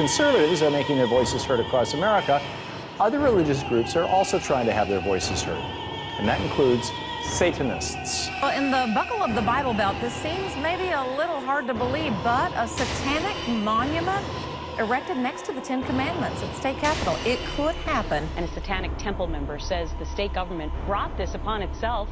conservatives are making their voices heard across America, other religious groups are also trying to have their voices heard, and that includes Satanists. Well, in the buckle of the Bible Belt, this seems maybe a little hard to believe, but a satanic monument erected next to the Ten Commandments at the state capitol. It could happen. And a Satanic temple member says the state government brought this upon itself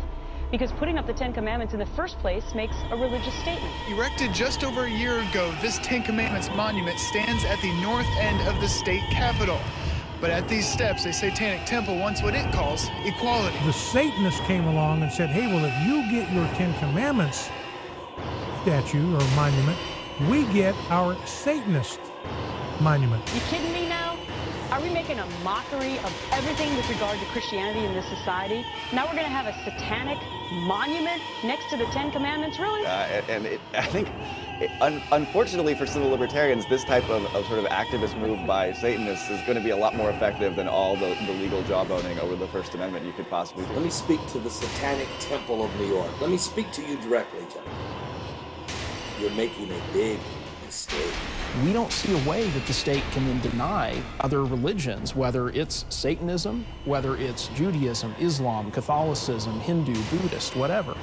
because putting up the Ten Commandments in the first place makes a religious statement. Erected just over a year ago, this Ten Commandments monument stands at the north end of the state capitol. But at these steps, a satanic temple wants what it calls equality. The Satanists came along and said, hey, well, if you get your Ten Commandments statue or monument, we get our Satanist monument. You kidding me now? Are we making a mockery of everything with regard to Christianity in this society? Now we're going to have a satanic monument next to the Ten Commandments, really? I think, unfortunately for civil libertarians, this type of sort of activist move by Satanists is going to be a lot more effective than all the legal jawboning over the First Amendment you could possibly do. Let me speak to the Satanic Temple of New York. Let me speak to you directly, gentlemen. You're making a big mistake. We don't see a way that the state can then deny other religions, whether it's Satanism, whether it's Judaism, Islam, Catholicism, Hindu, Buddhist, whatever.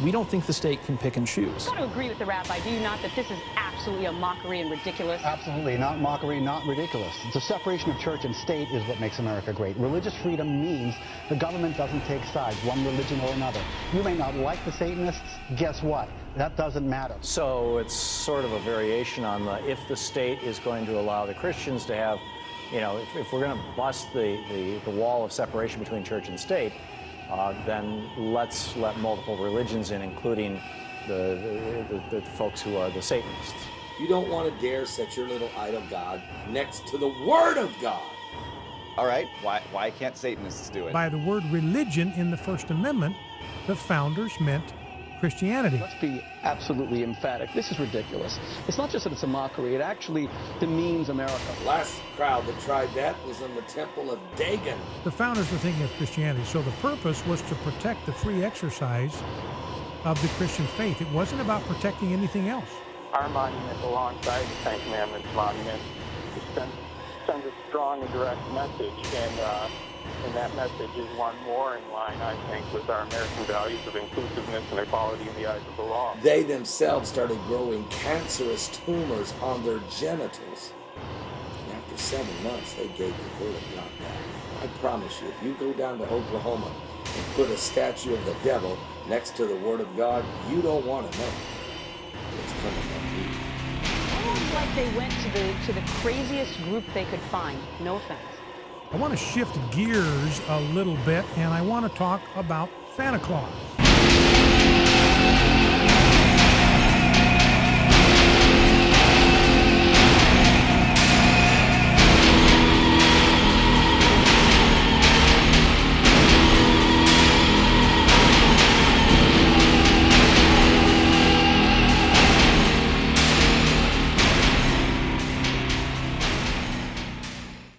We don't think the state can pick and choose. I want to agree with the rabbi, do you not, that this is absolutely a mockery and ridiculous? Absolutely, not mockery, not ridiculous. The separation of church and state is what makes America great. Religious freedom means the government doesn't take sides, one religion or another. You may not like the Satanists, guess what? That doesn't matter. So it's sort of a variation on the, if the state is going to allow the Christians to have, you know, if we're going to bust the wall of separation between church and state, then let's let multiple religions in, including the folks who are the Satanists. You don't want to dare set your little idol god next to the Word of God. All right, why can't Satanists do it? By the word religion in the First Amendment, the founders meant Christianity. Let's be absolutely emphatic. This is ridiculous. It's not just that it's a mockery, it actually demeans America. The last crowd that tried that was in the Temple of Dagon. The founders were thinking of Christianity, so the purpose was to protect the free exercise of the Christian faith. It wasn't about protecting anything else. Our monument alongside the Ten Commandments monument sends a strong and direct message, and that message is one more in line, I think, with our American values of inclusiveness and equality in the eyes of the law. They themselves started growing cancerous tumors on their genitals. And after 7 months, they gave the Word of God back. I promise you, if you go down to Oklahoma and put a statue of the devil next to the Word of God, you don't want to know. It's coming from you. Almost like they went to the craziest group they could find. No offense. I want to shift gears a little bit, and I want to talk about Santa Claus.